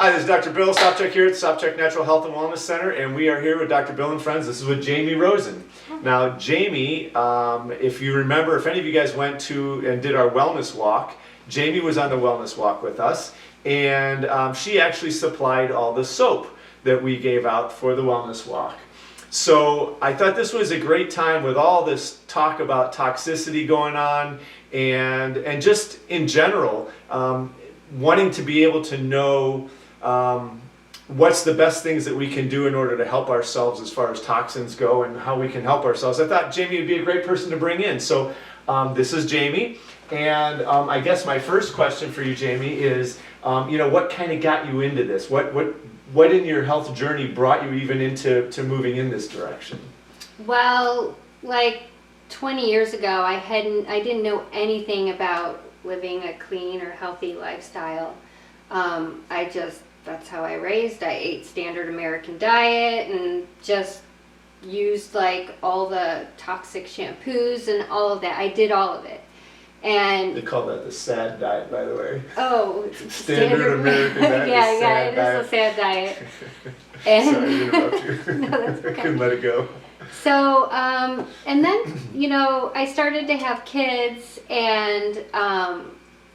Hi, this is Dr. Bill Sopchak here at Sopchak Natural Health and Wellness Center, and we are here with Dr. Bill and friends. This is with Jamie Rosen. Now, Jamie, if you remember, if any of you guys went to and did our wellness walk, Jamie was on the wellness walk with us, and she actually supplied all the soap that we gave out for the wellness walk. So I thought this was a great time with all this talk about toxicity going on and just in general, wanting to be able to know what's the best things that we can do in order to help ourselves as far as toxins go and how we can help ourselves. I thought Jamie would be a great person to bring in. So this is Jamie, and I guess my first question for you, Jamie, is what kind of got you into this? What in your health journey brought you even into moving in this direction? Well, like 20 years ago, I didn't know anything about living a clean or healthy lifestyle. That's how I raised. I ate standard American diet and just used like all the toxic shampoos and all of that. I did all of it. And they call that the SAD diet, by the way. Oh, standard American diet. Yeah, it is a sad diet. And sorry to interrupt you. No, that's okay. I couldn't let it go. So, and then, I started to have kids, and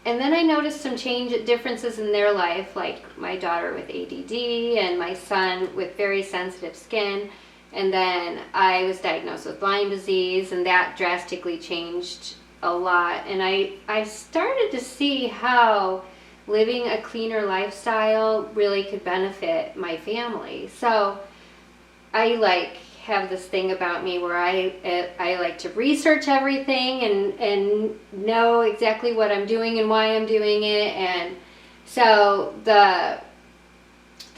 then I noticed some differences in their life, like my daughter with ADD and my son with very sensitive skin. And then I was diagnosed with Lyme disease, and that drastically changed a lot. And I started to see how living a cleaner lifestyle really could benefit my family. So I have this thing about me where I like to research everything and know exactly what I'm doing and why I'm doing it. And so the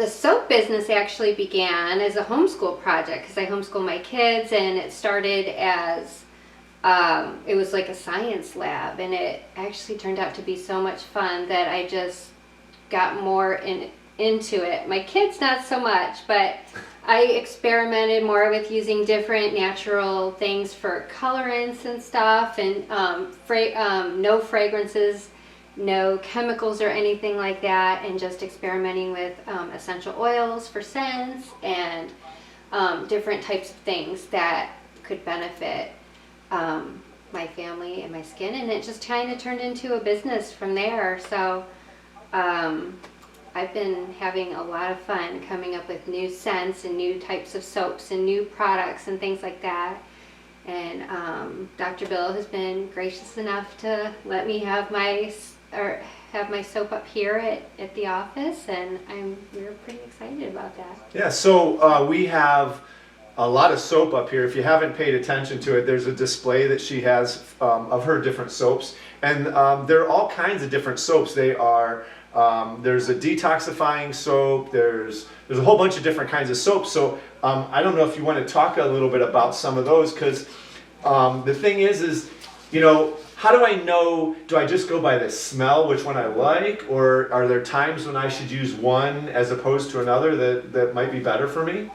soap business actually began as a homeschool project, because I homeschool my kids, and it started as it was like a science lab, and it actually turned out to be so much fun that I just got more into it. My kids not so much, but I experimented more with using different natural things for colorants and stuff, and no fragrances, no chemicals or anything like that, and just experimenting with essential oils for scents and different types of things that could benefit my family and my skin. And it just kind of turned into a business from there. So I've been having a lot of fun coming up with new scents and new types of soaps and new products and things like that. And Dr. Bill has been gracious enough to let me have my soap up here at the office, and we're pretty excited about that. Yeah, so we have a lot of soap up here. If you haven't paid attention to it, there's a display that she has of her different soaps, and there are all kinds of different soaps. They are there's a detoxifying soap, there's a whole bunch of different kinds of soaps. So I don't know if you want to talk a little bit about some of those, because the thing is how do I know, do I just go by the smell, which one I like, or are there times when I should use one as opposed to another that might be better for me?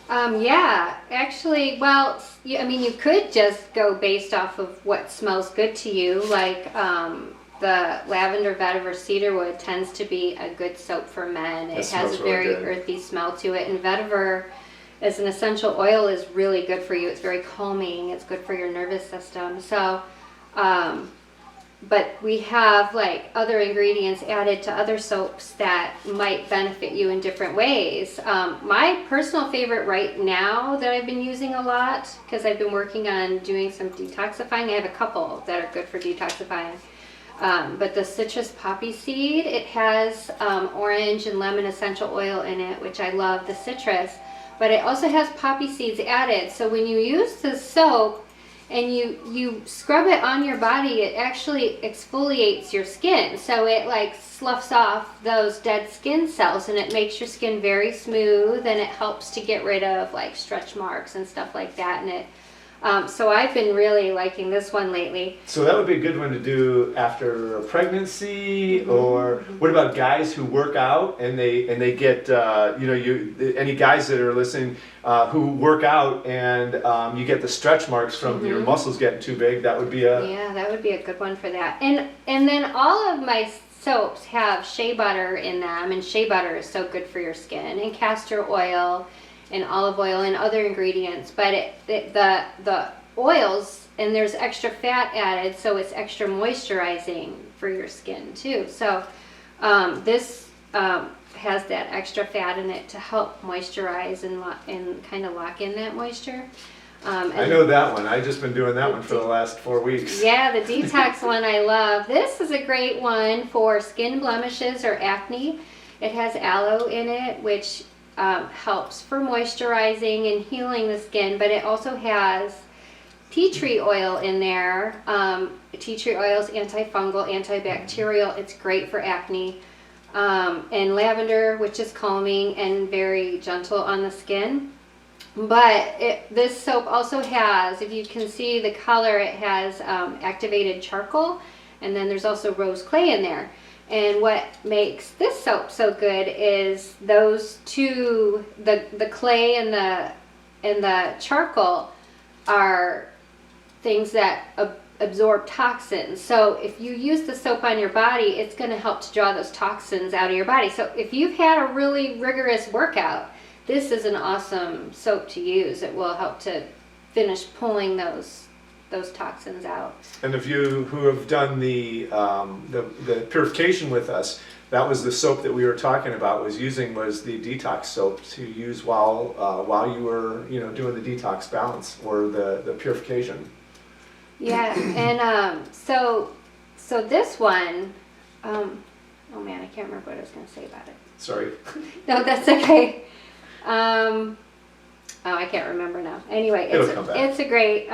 Yeah, actually, well, you could just go based off of what smells good to you, like the lavender, vetiver, cedarwood tends to be a good soap for men. It has a very earthy smell to it, and vetiver as an essential oil is really good for you. It's very calming. It's good for your nervous system. So, but we have like other ingredients added to other soaps that might benefit you in different ways. My personal favorite right now that I've been using a lot, because I've been working on doing some detoxifying. I have a couple that are good for detoxifying. But the citrus poppy seed, it has orange and lemon essential oil in it, which I love, the citrus. But it also has poppy seeds added. So when you use the soap and you scrub it on your body, it actually exfoliates your skin. So it like sloughs off those dead skin cells, and it makes your skin very smooth, and it helps to get rid of like stretch marks and stuff like that. And it so I've been really liking this one lately. So that would be a good one to do after a pregnancy, or what about guys who work out and they get any guys that are listening who work out and you get the stretch marks from your muscles getting too big? That would be that would be a good one for that. And then all of my soaps have shea butter in them, and shea butter is so good for your skin, and castor oil and olive oil and other ingredients. But the oils, and there's extra fat added, so it's extra moisturizing for your skin too. So this has that extra fat in it to help moisturize and kind of lock in that moisture. I know that one. I've just been doing that one for the last 4 weeks. Yeah, the detox one I love. This is a great one for skin blemishes or acne. It has aloe in it, which helps for moisturizing and healing the skin, but it also has tea tree oil in there. Tea tree oil is antifungal, antibacterial. It's great for acne. And lavender, which is calming and very gentle on the skin. But this soap also has, if you can see the color, it has activated charcoal, and then there's also rose clay in there. And what makes this soap so good is those two, the clay and the charcoal, are things that absorb toxins. So if you use the soap on your body, it's going to help to draw those toxins out of your body. So if you've had a really rigorous workout, this is an awesome soap to use. It will help to finish pulling those toxins out. And if you who have done the purification with us, that was the soap that we were talking about was the detox soap to use while you were doing the detox balance or the purification. Yeah, and so this one, oh man, I can't remember what I was going to say about it. Sorry. No, that's okay. I can't remember now. Anyway, it's a great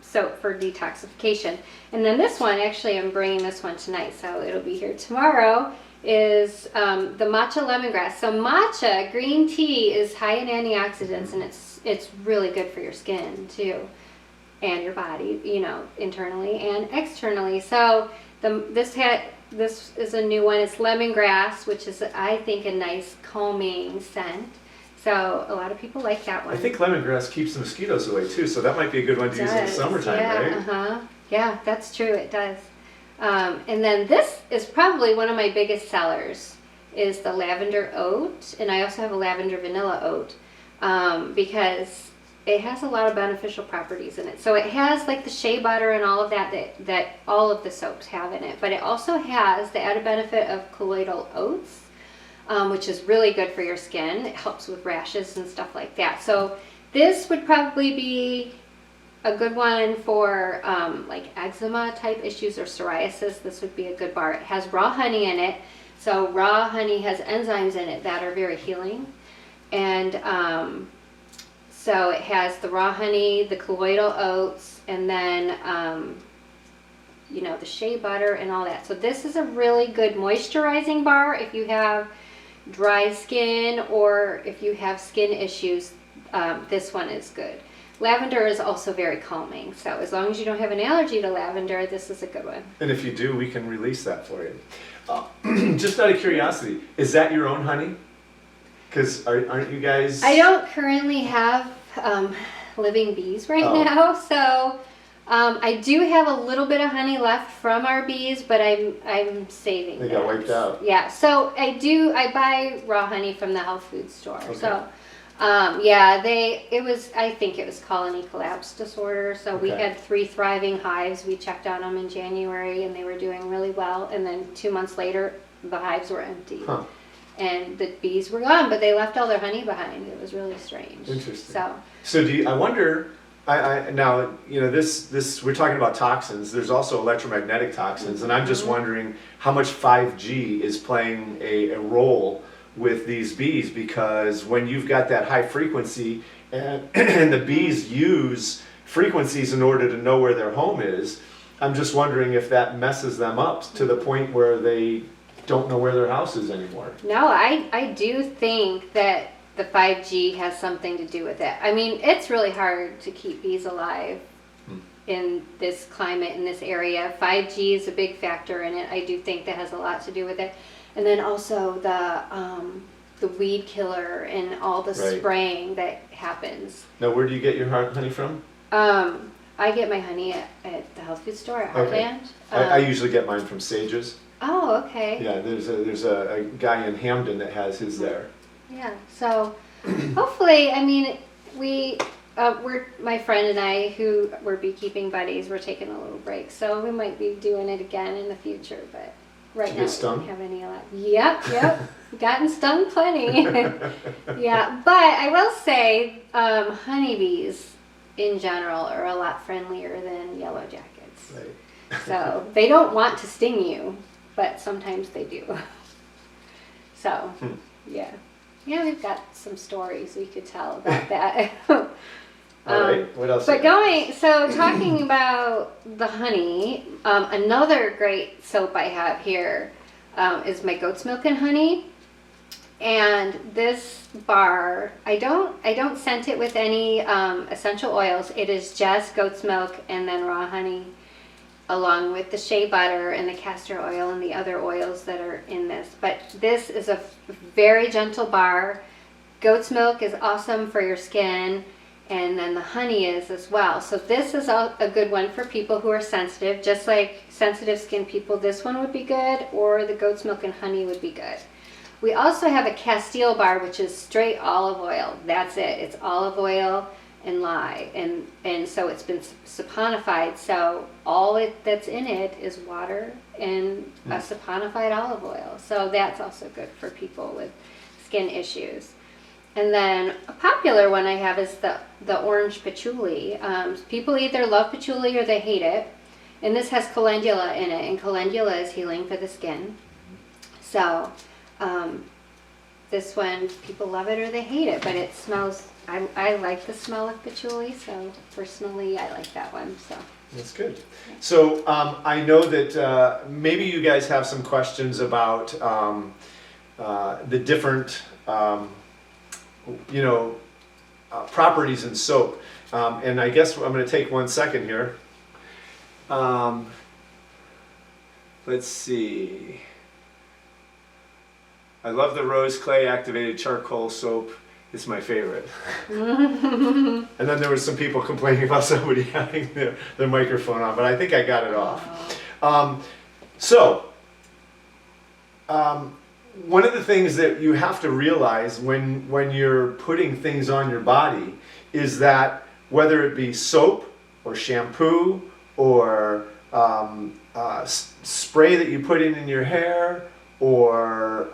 soap for detoxification. And then this one, actually, I'm bringing this one tonight, so it'll be here tomorrow, is the matcha lemongrass. So matcha green tea is high in antioxidants, and it's really good for your skin too, and your body, internally and externally. So this is a new one. It's lemongrass, which is, I think, a nice calming scent. So a lot of people like that one. I think lemongrass keeps the mosquitoes away too, so that might be a good one to use in the summertime, right? Uh-huh. Yeah, that's true, it does. And then this is probably one of my biggest sellers, is the lavender oat, and I also have a lavender vanilla oat, because it has a lot of beneficial properties in it. So it has like the shea butter and all of that all of the soaps have in it, but it also has the added benefit of colloidal oats, which is really good for your skin. It helps with rashes and stuff like that. So this would probably be a good one for like eczema type issues or psoriasis. This would be a good bar. It has raw honey in it. So raw honey has enzymes in it that are very healing. And so it has the raw honey, the colloidal oats, and then the shea butter and all that. So this is a really good moisturizing bar if you have dry skin or if you have skin issues. This one is good. Lavender is also very calming, so as long as you don't have an allergy to lavender, this is a good one. And if you do, we can release that for you. Just out of curiosity, is that your own honey? Because aren't you guys... I don't currently have living bees right now, so I do have a little bit of honey left from our bees, but I'm saving. They got wiped out. Yeah, so I buy raw honey from the health food store. Okay. So I think it was colony collapse disorder. So we had 3 thriving hives. We checked on them in January and they were doing really well. And then 2 months later, the hives were empty. Huh. And the bees were gone, but they left all their honey behind. It was really strange. Interesting. So I wonder, now, this we're talking about toxins. There's also electromagnetic toxins, and I'm just wondering how much 5G is playing a role with these bees, because when you've got that high frequency and the bees use frequencies in order to know where their home is, I'm just wondering if that messes them up to the point where they don't know where their house is anymore. No, I do think that the 5G has something to do with it. I mean, it's really hard to keep bees alive in this climate, in this area. 5G is a big factor in it. I do think that has a lot to do with it. And then also the weed killer and all the spraying that happens. Now, where do you get your honey from? I get my honey at the health food store at Heartland. I usually get mine from Sages. Oh, okay. Yeah, there's a guy in Hamden that has his there. Yeah. So hopefully, I mean, we're my friend and I, who were beekeeping buddies, we're taking a little break, so we might be doing it again in the future. But right now, we don't have any left. Yep. Gotten stung plenty. Yeah, but I will say, honeybees in general are a lot friendlier than yellow jackets. Right. So they don't want to sting you, but sometimes they do. So, yeah. Yeah, we've got some stories we could tell about that. All right, what else? But talking about the honey, another great soap I have here is my goat's milk and honey. And this bar, I don't scent it with any essential oils. It is just goat's milk and then raw honey, along with the shea butter and the castor oil and the other oils that are in this. But this is a very gentle bar. Goat's milk is awesome for your skin, and then the honey is as well. So this is a good one for people who are sensitive. Just like sensitive skin people, this one would be good, or the goat's milk and honey would be good. We also have a Castile bar, which is straight olive oil. That's it. It's olive oil and lye, and so it's been saponified. So all that's in it is water and a saponified olive oil. So that's also good for people with skin issues. And then a popular one I have is the orange patchouli. People either love patchouli or they hate it. And this has calendula in it, and calendula is healing for the skin. So this one, people love it or they hate it, but it smells, I like the smell of patchouli, so personally I like that one. So that's good. So I know that maybe you guys have some questions about the different properties in soap, and I guess I'm going to take 1 second here. Let's see. I love the rose clay activated charcoal soap. It's my favorite. And then there was some people complaining about somebody having their microphone on, but I think I got it off. One of the things that you have to realize when you're putting things on your body is that whether it be soap or shampoo or spray that you put in your hair, or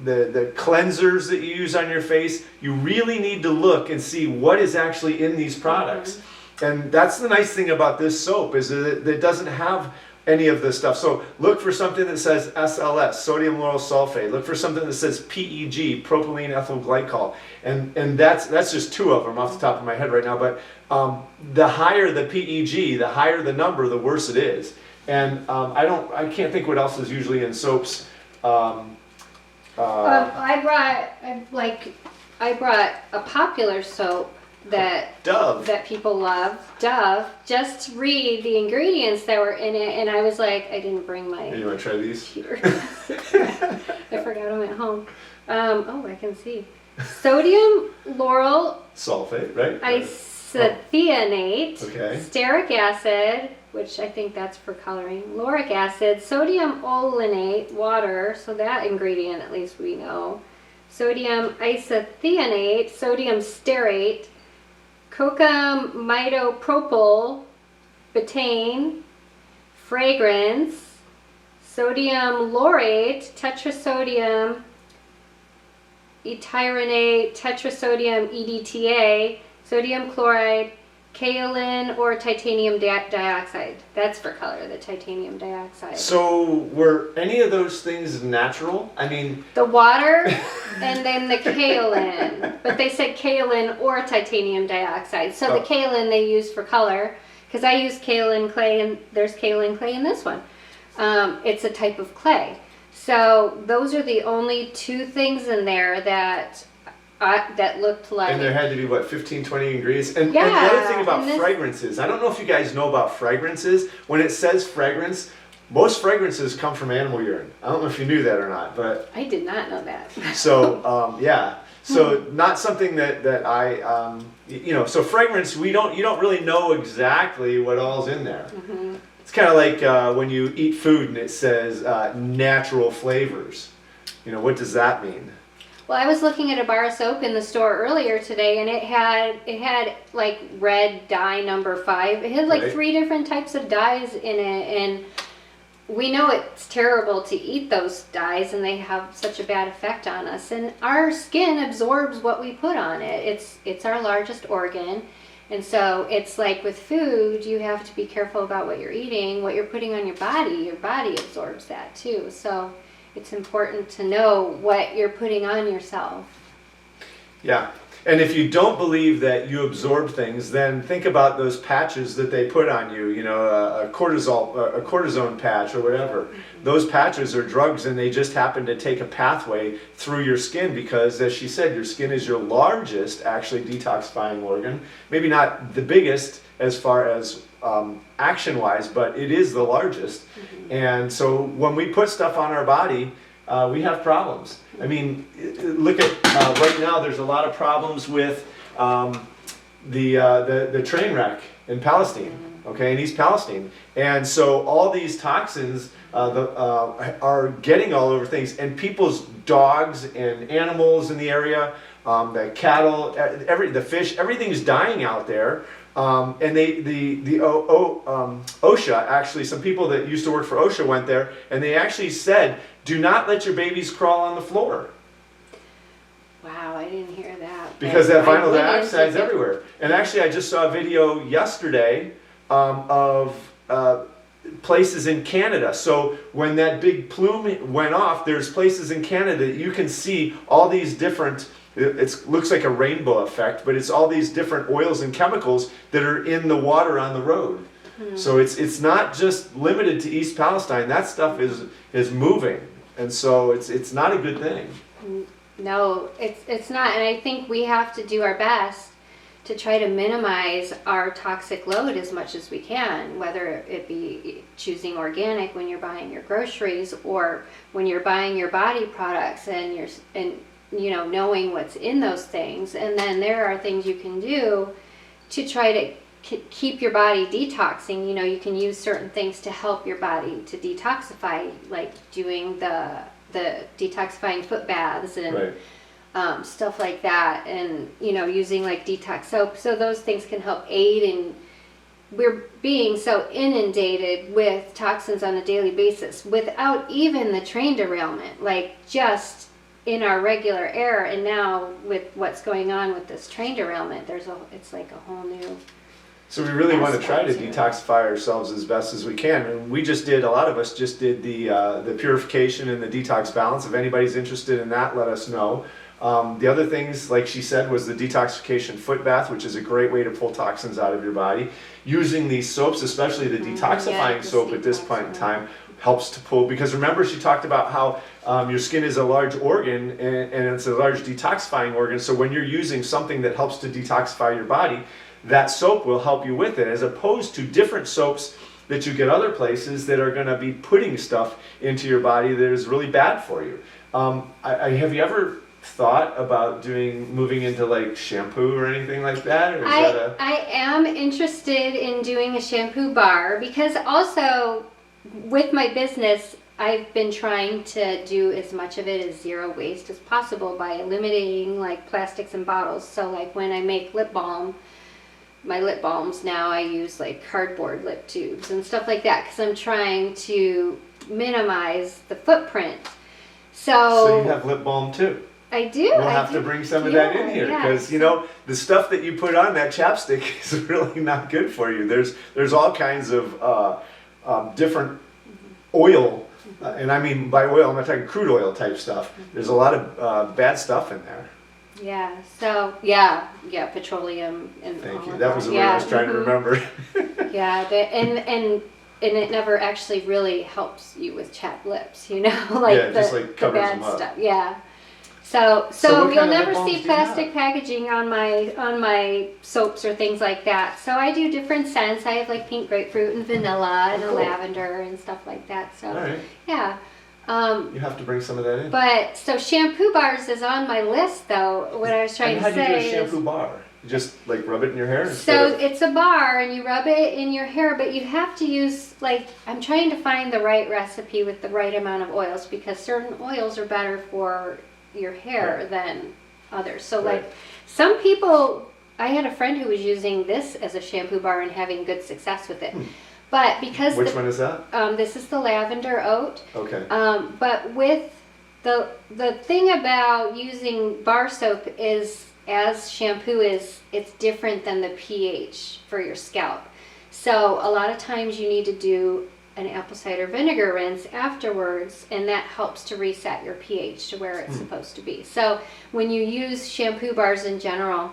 the cleansers that you use on your face, you really need to look and see what is actually in these products. And that's the nice thing about this soap, is that it doesn't have any of this stuff. So look for something that says SLS, sodium lauryl sulfate. Look for something that says PEG, propylene ethyl glycol. And that's just 2 of them off the top of my head right now. But the higher the PEG, the higher the number, the worse it is. And I can't think what else is usually in soaps. I brought a popular soap that Dove. that people love, Dove. Just read the ingredients that were in it, and I was like, I didn't bring my. Hey, you want to try these? I forgot them at home. Oh, I can see. Sodium lauryl Sulfate, right? Isethionate, Okay. Stearic acid, which I think that's for coloring, lauric acid, sodium olenate, water, so that ingredient at least we know, sodium isethionate, sodium stearate, coca midopropyl betaine, fragrance, sodium laurate, tetrasodium etyrene, tetrasodium EDTA, sodium chloride, kaolin, or titanium dioxide. That's for color, the titanium dioxide. So were any of those things natural? I mean, the water and then the kaolin. But they said kaolin or titanium dioxide. So the kaolin they use for color, because I use kaolin clay, and there's kaolin clay in this one. It's a type of clay. So those are the only 2 things in there that looked like. and there had to be, what, 15, 20 ingredients? And the other thing about fragrances, I don't know if you guys know about fragrances. When it says fragrance, most fragrances come from animal urine. I don't know if you knew that or not, but. I did not know that. So, yeah. So not something that I, so fragrance, you don't really know exactly what all's in there. It's kind of like when you eat food and it says natural flavors. You know, what does that mean? Well, I was looking at a bar of soap in the store earlier today, and it had like red dye number 5. It had like Right. 3 different types of dyes in it, and we know it's terrible to eat those dyes, and they have such a bad effect on us. And our skin absorbs what we put on it. It's our largest organ, and so it's like with food, you have to be careful about what you're eating, what you're putting on your body. Your body absorbs that too. So it's important to know what you're putting on yourself. Yeah. And if you don't believe that you absorb things, then think about those patches that they put on you, you know, a cortisone patch or whatever. Those patches are drugs, and they just happen to take a pathway through your skin because, as she said, your skin is your largest, actually, detoxifying organ. Maybe not the biggest as far as action-wise, but it is the largest. And so when we put stuff on our body, we have problems. I mean, look at right now. There's a lot of problems with the train wreck in Palestine. Okay, in East Palestine, and so all these toxins are getting all over things, and people's dogs and animals in the area, the cattle, the fish, everything's dying out there. And OSHA, actually, some people that used to work for OSHA went there, and they actually said, do not let your babies crawl on the floor. Wow, I didn't hear that. Because that vinyl I dioxide is went into- everywhere. And actually, I just saw a video yesterday of places in Canada. So when that big plume went off, there's places in Canada that you can see all these different, it looks like a rainbow effect, but it's all these different oils and chemicals that are in the water on the road. So it's not just limited to East Palestine. That stuff is moving, and so it's not a good thing. No, it's not, and I think we have to do our best to try to minimize our toxic load as much as we can, whether it be choosing organic when you're buying your groceries or when you're buying your body products, and you know, knowing what's in those things. And then there are things you can do to try to keep your body detoxing. You know, you can use certain things to help your body to detoxify, like doing the detoxifying foot baths and Right. Stuff like that, and you know, using like detox soap. So those things can help aid in. We're being so inundated with toxins on a daily basis without even the train derailment, like just in our regular air. And now with what's going on with this train derailment, it's like a whole new. So we really want to try to Aspects, detoxify ourselves as best as we can. And a lot of us just did the purification and the detox balance. If anybody's interested in that, let us know. The other things, like she said, was the detoxification foot bath, which is a great way to pull toxins out of your body. Using these soaps, especially the detoxifying the soap at this point in detoxifying. time, helps to pull, because remember she talked about how your skin is a large organ and it's a large detoxifying organ. So when you're using something that helps to detoxify your body, that soap will help you with it, as opposed to different soaps that you get other places that are going to be putting stuff into your body that is really bad for you. Have you ever thought about moving into like shampoo or anything like that? Or is that I am interested in doing a shampoo bar, because also with my business, I've been trying to do as much of it as zero waste as possible by eliminating like plastics and bottles. So like when I make lip balm, my lip balms now, I use like cardboard lip tubes and stuff like that, because I'm trying to minimize the footprint. So you have lip balm too? I do. We'll have to bring some of that in here, because you know the stuff that you put on that chapstick is really not good for you. There's all kinds of different oil, and I mean by oil, I'm not talking crude oil type stuff. There's a lot of bad stuff in there. Yeah. So yeah, petroleum and. Thank all you. of That was the word I was trying to mhm. remember. Yeah, and it never actually really helps you with chapped lips, you know, like Yeah, it just, like, the covers bad them up. stuff. Yeah. So So what you'll kind of lip never balms see do you have? plastic packaging on my soaps or things like that. So I do different scents. I have like pink grapefruit and vanilla and a cool. lavender and stuff like that. So All right. yeah. You have to bring some of that in. But so shampoo bars is on my list though. What I was trying And to how do you do a say shampoo is, bar? You just like rub it in your hair? So it's a bar and you rub it in your hair, but you have to use, like, I'm trying to find the right recipe with the right amount of oils, because certain oils are better for your hair than others. So like some people, I had a friend who was using this as a shampoo bar and having good success with it. But because Which one is that? This is the lavender oat. Okay. But with the thing about using bar soap is, as shampoo is, it's different than the pH for your scalp. So a lot of times you need to do an apple cider vinegar rinse afterwards, and that helps to reset your pH to where it's supposed to be. So when you use shampoo bars in general,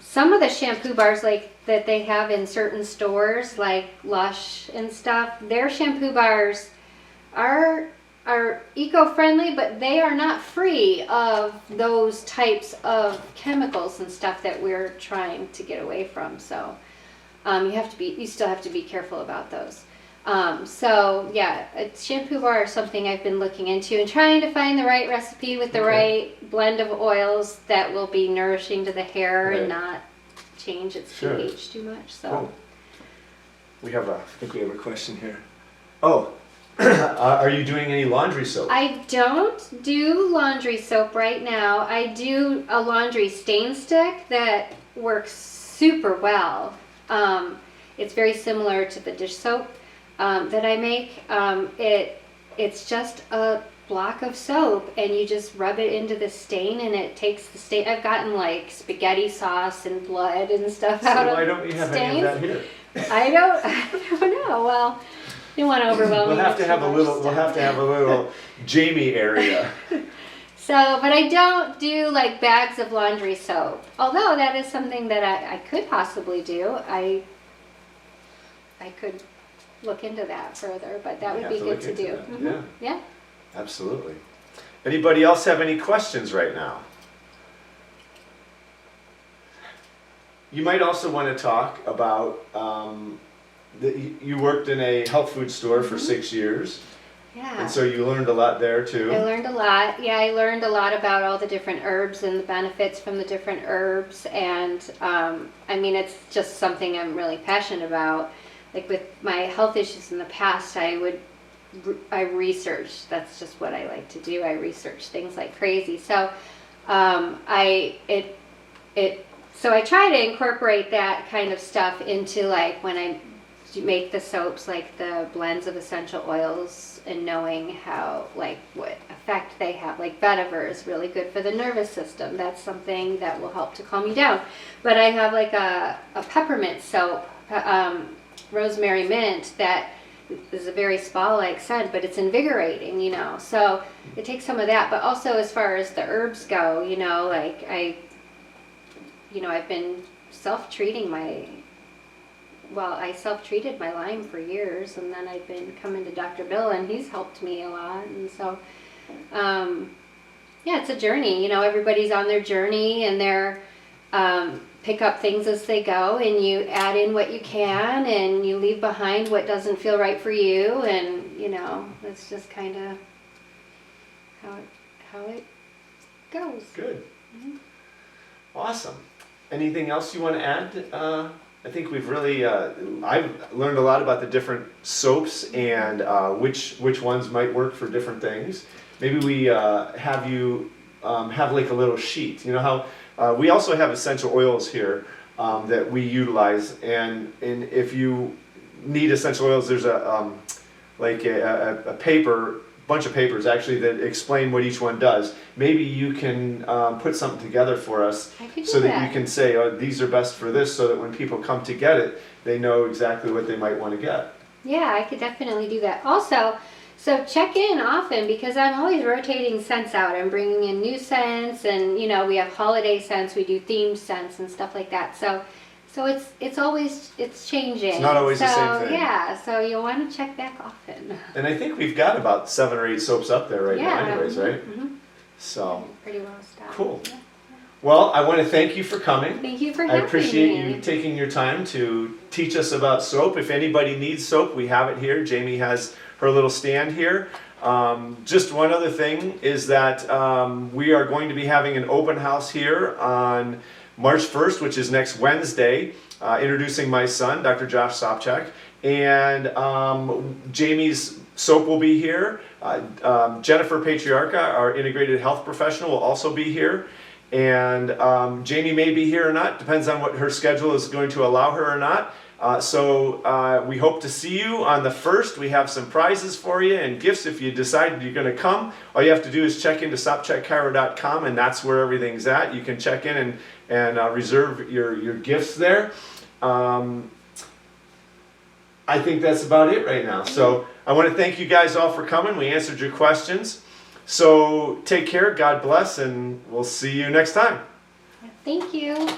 some of the shampoo bars like that they have in certain stores like Lush and stuff, their shampoo bars are eco-friendly, but they are not free of those types of chemicals and stuff that we're trying to get away from. So you still have to be careful about those. So yeah, a shampoo bar is something I've been looking into and trying to find the right recipe with the right blend of oils that will be nourishing to the hair and not change its pH too much. So cool. I think we have a question here. Oh. Are you doing any laundry soap? I don't do laundry soap right now. I do a laundry stain stick that works super well. It's very similar to the dish soap that I make. It's just a block of soap, and you just rub it into the stain, and it takes the stain. I've gotten like spaghetti sauce and blood and stuff out of stains. So why don't you have any of that here? I don't know. Well, you want to overwhelm me. We'll have to have a little Jamie area. So, but I don't do like bags of laundry soap. Although that is something that I could possibly do. I could look into that further, but that would be good to do. Yeah. Yeah. Absolutely. Anybody else have any questions right now? You might also want to talk about you worked in a health food store for 6 years. Yeah. And so you learned a lot there too. I learned a lot. Yeah, I learned a lot about all the different herbs and the benefits from the different herbs. And I mean, it's just something I'm really passionate about. Like with my health issues in the past, I researched. That's just what I like to do. I research things like crazy. So so I try to incorporate that kind of stuff into, like, when I make the soaps, like the blends of essential oils, and knowing how, like, what effect they have. Like vetiver is really good for the nervous system. That's something that will help to calm you down. But I have like a peppermint soap, rosemary mint, that is a very spa-like scent, but it's invigorating, you know. So it takes some of that. But also, as far as the herbs go, you know, like I've been self-treating I self-treated my Lyme for years, and then I've been coming to Dr. Bill, and he's helped me a lot. And so, yeah, it's a journey. You know, everybody's on their journey, and they're pick up things as they go, and you add in what you can, and you leave behind what doesn't feel right for you, and, you know, that's just kind of how it goes. Good. Mm-hmm. Awesome. Anything else you want to add? I think we've really, I've learned a lot about the different soaps and which ones might work for different things. Maybe we have you have like a little sheet. You know how we also have essential oils here that we utilize, and if you need essential oils, there's a bunch of papers actually that explain what each one does. Maybe you can put something together for us so that you can say, oh, these are best for this, so that when people come to get it, they know exactly what they might want to get. Yeah, I could definitely do that. Also, so check in often, because I'm always rotating scents out. I'm bringing in new scents, and, you know, we have holiday scents, we do themed scents and stuff like that. So it's always changing. It's not always the same thing. Yeah, so you'll want to check back often. And I think we've got about 7 or 8 soaps up there now anyways, mm-hmm, right? Mm-hmm. So pretty well stocked. Cool. Yeah. Well, I want to thank you for coming. Thank you for having me. I appreciate you taking your time to teach us about soap. If anybody needs soap, we have it here. Jamie has her little stand here. Just one other thing is that we are going to be having an open house here on March 1st, which is next Wednesday, introducing my son, Dr. Josh Sopchak, and Jamie's Soap will be here. Jennifer Patriarcha, our integrated health professional, will also be here. And Jamie may be here or not, depends on what her schedule is going to allow her or not. So we hope to see you on the 1st. We have some prizes for you and gifts if you decide you're going to come. All you have to do is check into sopchakchiro.com, and that's where everything's at. You can check in and reserve your gifts there. I think that's about it right now. So I want to thank you guys all for coming. We answered your questions. So take care, God bless, and we'll see you next time. Thank you.